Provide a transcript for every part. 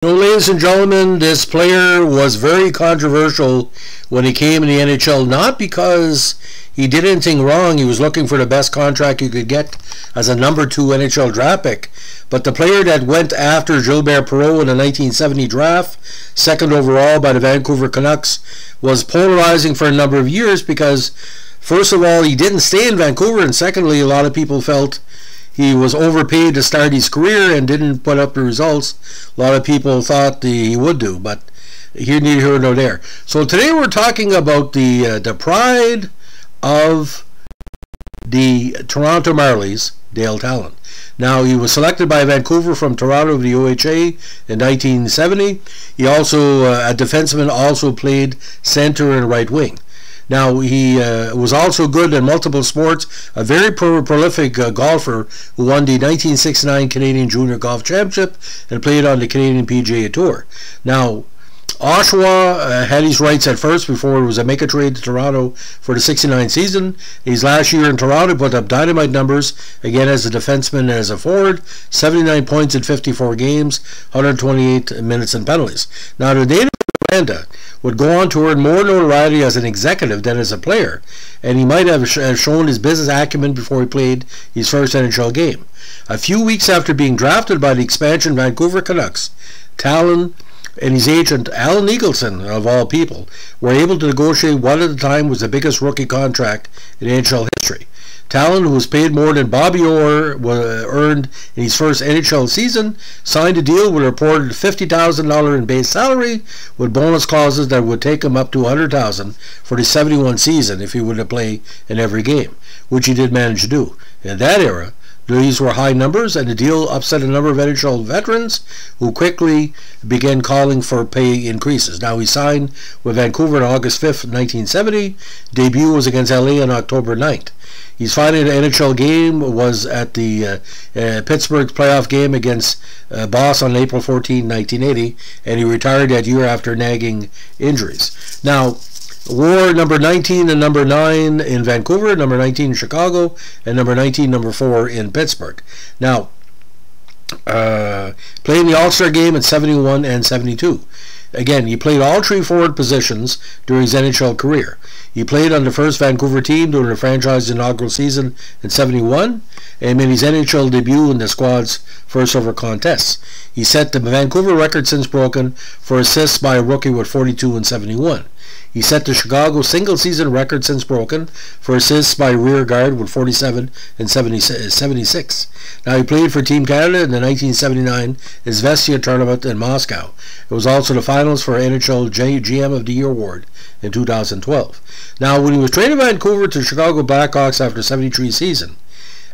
Ladies and gentlemen, this player was very controversial when he came in the NHL, not because he did anything wrong. He was looking for the best contract you could get as a number 2 NHL draft pick, but the player that went after Gilbert Perreault in the 1970 draft, second overall by the Vancouver Canucks, was polarizing for a number of years because, first of all, he didn't stay in Vancouver, and secondly, a lot of people felt he was overpaid to start his career and didn't put up the results a lot of people thought he would do, but neither here nor there. So today we're talking about the pride of the Toronto Marlies, Dale Tallon. Now, he was selected by Vancouver from Toronto to the OHA in 1970. He also, a defenseman, also played center and right wing. Now, he was also good in multiple sports, a very prolific golfer who won the 1969 Canadian Junior Golf Championship and played on the Canadian PGA Tour. Now, Oshawa had his rights at first before it was a make a trade to Toronto for the 69 season. His last year in Toronto put up dynamite numbers, again as a defenseman and as a forward, 79 points in 54 games, 128 minutes and penalties. Now, the native Miranda would go on to earn more notoriety as an executive than as a player, and he might have shown his business acumen before he played his first NHL game. A few weeks after being drafted by the expansion Vancouver Canucks, Tallon and his agent, Alan Eagleson, of all people, were able to negotiate what at the time was the biggest rookie contract in NHL history. Tallon, who was paid more than Bobby Orr earned in his first NHL season, signed a deal with a reported $50,000 in base salary with bonus clauses that would take him up to $100,000 for the 71 season if he were to play in every game, which he did manage to do. In that era, these were high numbers, and the deal upset a number of NHL veterans who quickly began calling for pay increases. Now, he signed with Vancouver on August 5th, 1970. Debut was against LA on October 9th. His final NHL game was at the Pittsburgh playoff game against Boston on April 14, 1980, and he retired that year after nagging injuries. Now, wore number 19 and number 9 in Vancouver, number 19 in Chicago, and number 19, number 4 in Pittsburgh. Now, played in the All-Star game in 71 and 72. Again, he played all 3 forward positions during his NHL career. He played on the first Vancouver team during the franchise's inaugural season in 71 and made his NHL debut in the squad's first ever contests. He set the Vancouver record since broken for assists by a rookie with 42 in 71. He set the Chicago single-season record since broken for assists by a rear guard with 47 and 76. Now, he played for Team Canada in the 1979 Izvestia tournament in Moscow. It was also the finals for NHL GM of the Year award in 2012. Now, when he was traded Vancouver to Chicago Blackhawks after the 73 season,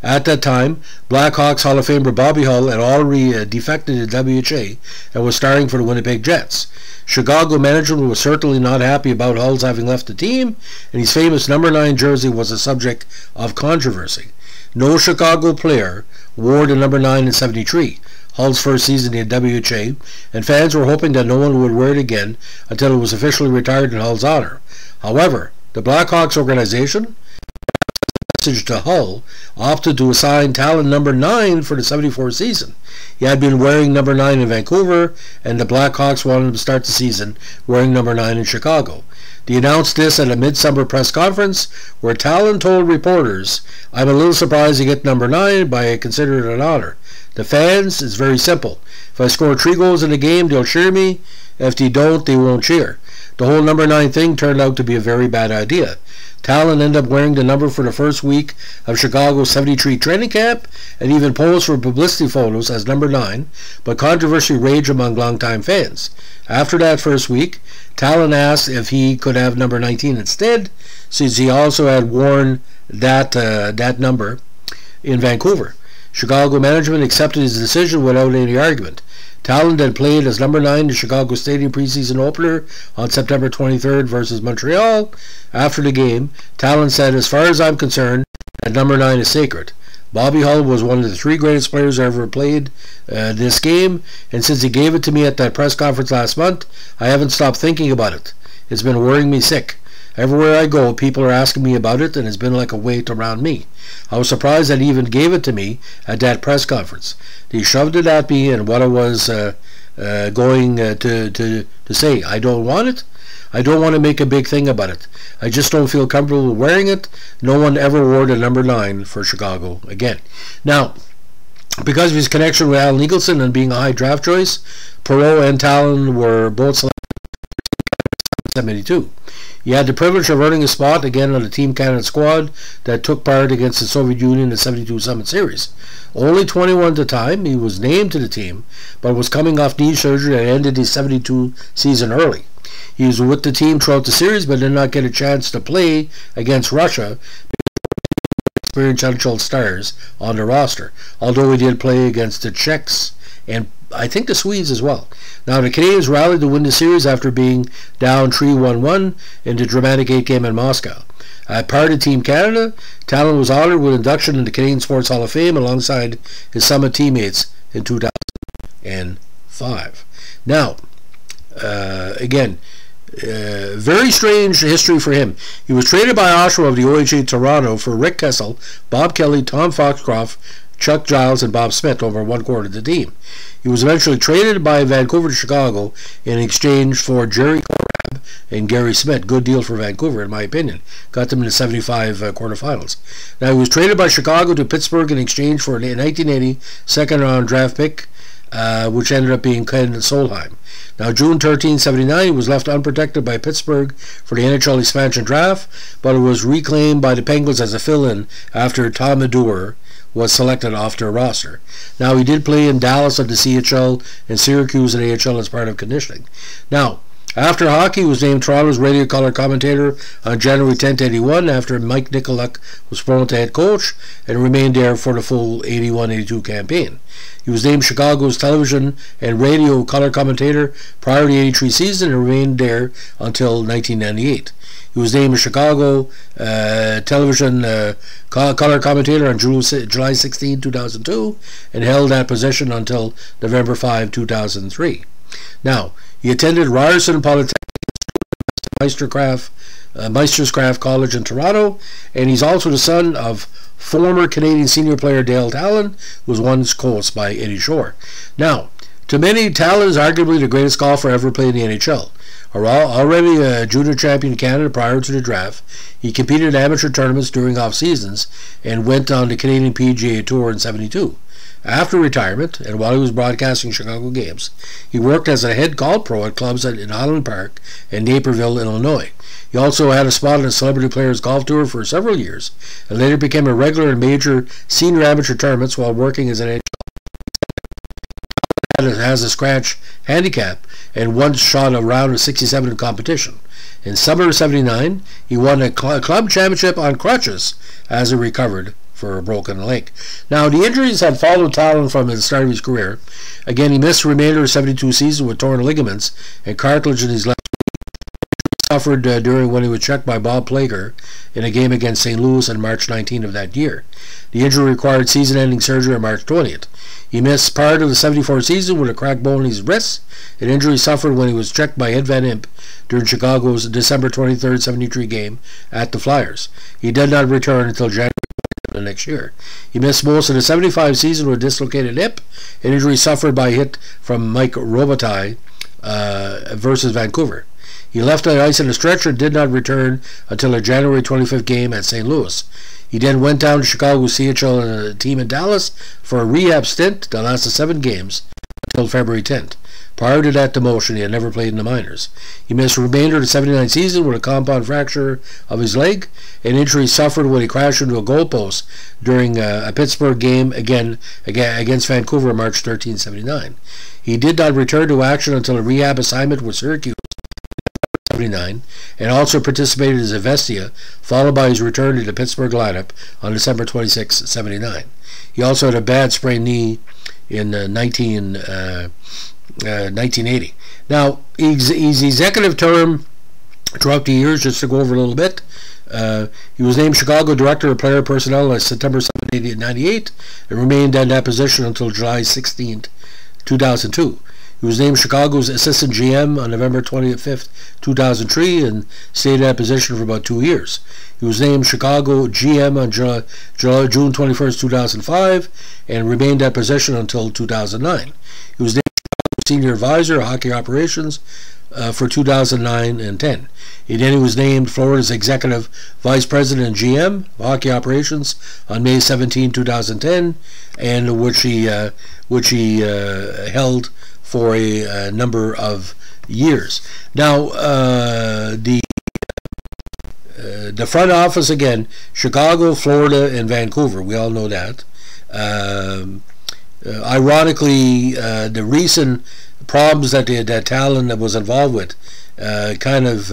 at that time, Blackhawks Hall of Famer Bobby Hull had already defected to WHA and was starring for the Winnipeg Jets. Chicago management was certainly not happy about Hull's having left the team, and his famous number 9 jersey was a subject of controversy. No Chicago player wore the number 9 in 73, Hull's first season in WHA, and fans were hoping that no one would wear it again until it was officially retired in Hull's honor. However, the Blackhawks organization to Hull opted to assign Tallon number 9 for the 74 season. He had been wearing number 9 in Vancouver, and the Blackhawks wanted him to start the season wearing number 9 in Chicago. They announced this at a midsummer press conference where Tallon told reporters, "I'm a little surprised to get number 9, but I consider it an honor. The fans, it's very simple. If I score 3 goals in a game, they'll cheer me. If they don't, they won't cheer." The whole number 9 thing turned out to be a very bad idea. Tallon ended up wearing the number for the first week of Chicago's 73 training camp and even posed for publicity photos as number 9, but controversy raged among longtime fans. After that first week, Tallon asked if he could have number 19 instead, since he also had worn that number in Vancouver. Chicago management accepted his decision without any argument. Tallon then played as number 9 in the Chicago Stadium preseason opener on September 23rd versus Montreal. After the game, Tallon said, "As far as I'm concerned, that number 9 is sacred. Bobby Hull was one of the 3 greatest players I ever played this game, and since he gave it to me at that press conference last month, I haven't stopped thinking about it. It's been worrying me sick. Everywhere I go, people are asking me about it, and it's been like a weight around me. I was surprised that he even gave it to me at that press conference. He shoved it at me, and what I was going to say, I don't want it. I don't want to make a big thing about it. I just don't feel comfortable wearing it. No one ever wore the number 9 for Chicago again. Now, because of his connection with Al Nicholson and being a high draft choice, Perreault and Tallon were both selected in 1972. He had the privilege of earning a spot again on the Team Canada squad that took part against the Soviet Union in the 72 Summit Series. Only 21 at the time, he was named to the team, but was coming off knee surgery that ended his 72 season early. He was with the team throughout the series, but did not get a chance to play against Russia experienced NHL stars on the roster, although he did play against the Czechs and I think the Swedes as well. Now, the Canadians rallied to win the series after being down 3-1-1 in the dramatic 8 game in Moscow. Part of Team Canada, Tallon was honored with induction in the Canadian Sports Hall of Fame alongside his Summit teammates in 2005. Now, again, very strange history for him. He was traded by Oshawa of the OHA Toronto for Rick Kessel, Bob Kelly, Tom Foxcroft, Chuck Giles, and Bob Smith over one quarter of the team. He was eventually traded by Vancouver to Chicago in exchange for Jerry Korab and Gary Smith. Good deal for Vancouver, in my opinion. Got them in the 75 quarterfinals. Now, he was traded by Chicago to Pittsburgh in exchange for a 1980 second-round draft pick, which ended up being Ken Solheim. Now, June 13, 1979, he was left unprotected by Pittsburgh for the NHL expansion draft, but it was reclaimed by the Penguins as a fill-in after Tom Medure was selected off their roster. Now, he did play in Dallas at the CHL and Syracuse at AHL as part of conditioning. Now, after hockey, he was named Toronto's radio color commentator on January 10, 1981 after Mike Nicolak was promoted to head coach and remained there for the full 81-82 campaign. He was named Chicago's television and radio color commentator prior to the 83 season and remained there until 1998. He was named a Chicago television color commentator on July 16, 2002 and held that position until November 5, 2003. Now, he attended Ryerson Polytechnic, Meisterscraft College in Toronto, and he's also the son of former Canadian senior player Dale Tallon, who was once coached by Eddie Shore. Now, to many, Tallon is arguably the greatest golfer ever played in the NHL. Already a junior champion in Canada prior to the draft, he competed in amateur tournaments during off-seasons and went on the Canadian PGA Tour in 1972. After retirement, and while he was broadcasting Chicago games, he worked as a head golf pro at clubs in Highland Park and Naperville, Illinois. He also had a spot on the Celebrity Players Golf Tour for several years, and later became a regular in major senior amateur tournaments while working as an has a scratch handicap and once shot a round of 67 in competition. In summer of 1979, he won a club championship on crutches as he recovered for a broken leg. Now, the injuries had followed Tallon from the start of his career. Again, he missed the remainder of 72 season with torn ligaments and cartilage in his left. Suffered during when he was checked by Bob Plager in a game against St. Louis on March 19 of that year. The injury required season-ending surgery on March 20th. He missed part of the 74 season with a cracked bone in his wrist, an injury suffered when he was checked by Ed Van Impe during Chicago's December 23, 1973 game at the Flyers. He did not return until January the next year. He missed most of the 75 season with a dislocated hip, an injury suffered by a hit from Mike Robitaille versus Vancouver. He left the ice in a stretcher and did not return until a January 25th game at St. Louis. He then went down to Chicago's CHL team in Dallas for a rehab stint that lasted 7 games until February 10th. Prior to that demotion, he had never played in the minors. He missed the remainder of the 79 season with a compound fracture of his leg, an injury suffered when he crashed into a goalpost during a Pittsburgh game again against Vancouver on March 13, 1979. He did not return to action until a rehab assignment with Syracuse 1979, and also participated as a Vestia, followed by his return to the Pittsburgh lineup on December 26, 1979. He also had a bad sprained knee in 1980. Now, his executive term throughout the years, just to go over a little bit, he was named Chicago Director of Player Personnel on September 7, 1998, and remained in that position until July 16, 2002. He was named Chicago's Assistant GM on November 25th, 2003, and stayed in that position for about 2 years. He was named Chicago GM on June 21st, 2005, and remained in that position until 2009. He was named senior advisor, hockey operations, for 2009 and 10. Then he was named Florida's executive vice president and GM of hockey operations on May 17, 2010, and which he held for a number of years. Now, the front office again: Chicago, Florida, and Vancouver. We all know that. Ironically, the recent problems that Tallon was involved with kind of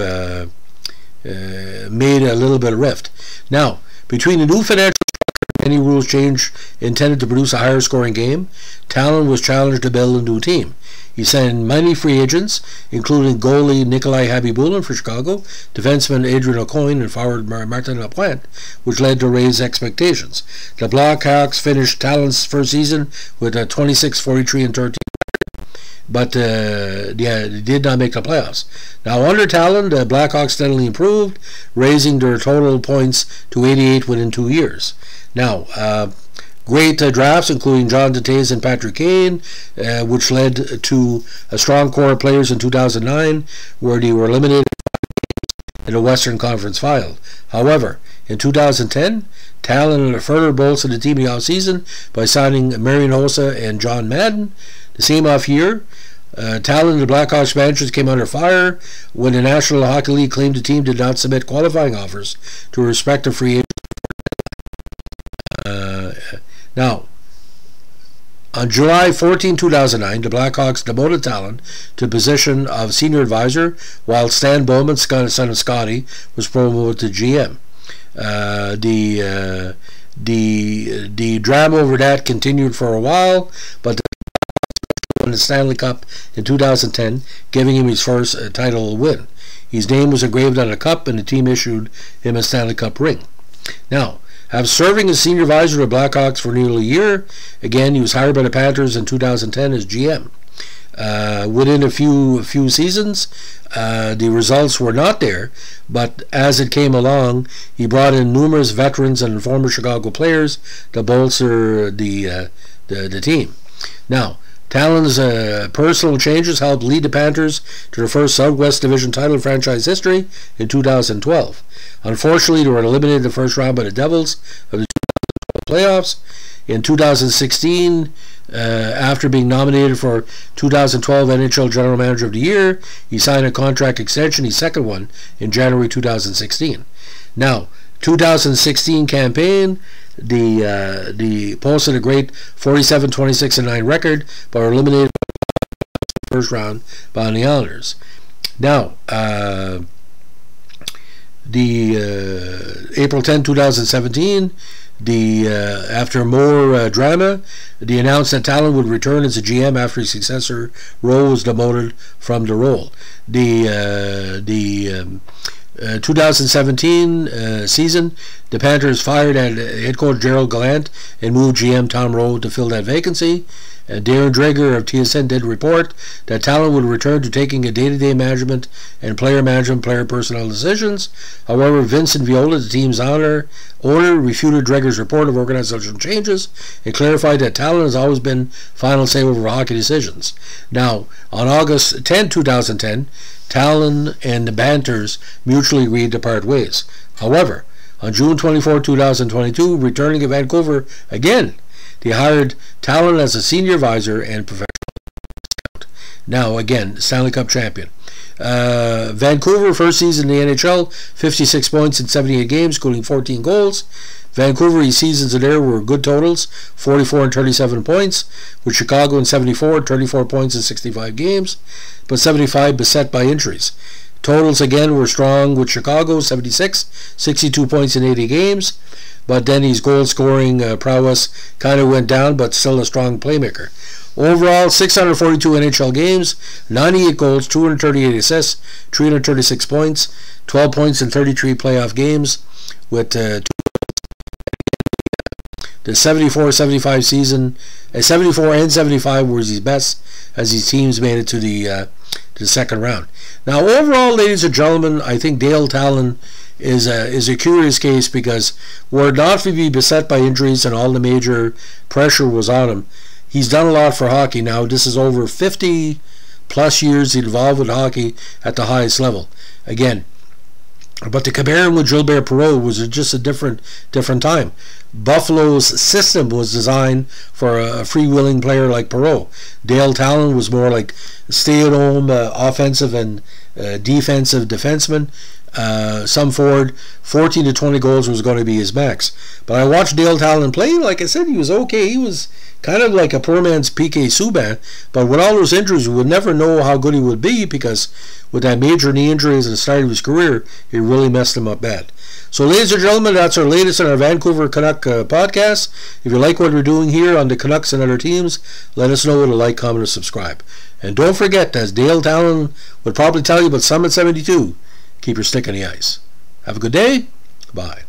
made a little bit of rift. Now, between the new financial structure and any rules change intended to produce a higher scoring game, Tallon was challenged to build a new team. He signed many free agents, including goalie Nikolai Habibulin for Chicago, defenseman Adrian Aucoin, and forward Martin Lapointe, which led to raised expectations. The Blackhawks finished Tallon's first season with a 26-43-13. But they did not make the playoffs. Now, under Tallon, the Blackhawks steadily improved, raising their total points to 88 within 2 years. Now, great drafts, including John Tays and Patrick Kane, which led to a strong core of players in 2009, where they were eliminated in the Western Conference Final. However, in 2010, Tallon further bolstered the team in the offseason by signing Marian Hossa and John Madden. The same off year, Tallon and the Blackhawks managers came under fire when the National Hockey League claimed the team did not submit qualifying offers to respective free agents. Now, on July 14, 2009, the Blackhawks demoted Tallon to the position of senior advisor, while Stan Bowman, son of Scotty, was promoted to GM. The drama over that continued for a while, but won the Stanley Cup in 2010, giving him his first title win. His name was engraved on a cup, and the team issued him a Stanley Cup ring. Now, after serving as senior advisor to the Blackhawks for nearly a year, again, he was hired by the Panthers in 2010 as GM. Within a few seasons, the results were not there, but as it came along, he brought in numerous veterans and former Chicago players to bolster the team. Now, Tallon's personal changes helped lead the Panthers to their first Southwest Division title in franchise history in 2012. Unfortunately, they were eliminated in the first round by the Devils of the playoffs. In 2016, after being nominated for 2012 NHL General Manager of the Year, he signed a contract extension, his second one, in January 2016. Now, 2016 campaign, the posted a great 47-26-9 record, but were eliminated in the first round by the Islanders. Now, April 10, 2017, after more drama, they announced that Tallon would return as a GM after his successor Rowe was demoted from the role. The 2017 season, the Panthers fired head coach Gerald Gallant and moved GM Tom Rowe to fill that vacancy. Darren Dreger of TSN did report that Tallon would return to taking a day-to-day management and player personnel decisions. However, Vincent Viola, the team's owner, refuted Dreger's report of organizational changes and clarified that Tallon has always been final say over hockey decisions. Now, on August 10, 2010, Tallon and the Panthers mutually agreed to part ways. However, on June 24, 2022, returning to Vancouver again, they hired Tallon as a senior advisor and professional scout. Now, again, Stanley Cup champion. Vancouver, first season in the NHL, 56 points in 78 games, including 14 goals. Vancouver, his seasons there were good totals, 44 and 37 points, with Chicago in 74, 34 points in 65 games, but 75 beset by injuries. Totals again were strong with Chicago, 76, 62 points in 80 games, but then his goal-scoring prowess kind of went down, but still a strong playmaker. Overall, 642 NHL games, 98 goals, 238 assists, 336 points, 12 points in 33 playoff games, with the 74-75 season. 74 and 75 was his best as his teams made it to the second round. Now, overall, ladies and gentlemen, I think Dale Tallon is a curious case, because were it not to be beset by injuries and all the major pressure was on him, he's done a lot for hockey now. This is over 50 plus years involved with hockey at the highest level. Again, but to compare him with Gilbert Perreault was just a different time. Buffalo's system was designed for a freewheeling player like Perreault. Dale Tallon was more like stay-at-home offensive and defensive defenseman. Some forward, 14 to 20 goals was going to be his max. But I watched Dale Tallon play. Like I said, he was okay. He was kind of like a poor man's PK Subban. But with all those injuries, we would never know how good he would be, because with that major knee injuries at the start of his career, it really messed him up bad. So, ladies and gentlemen, that's our latest in our Vancouver Canuck podcast. If you like what we're doing here on the Canucks and other teams, let us know with a like, comment, or subscribe. And don't forget, as Dale Tallon would probably tell you about Summit 72, keep your stick on the ice. Have a good day. Bye.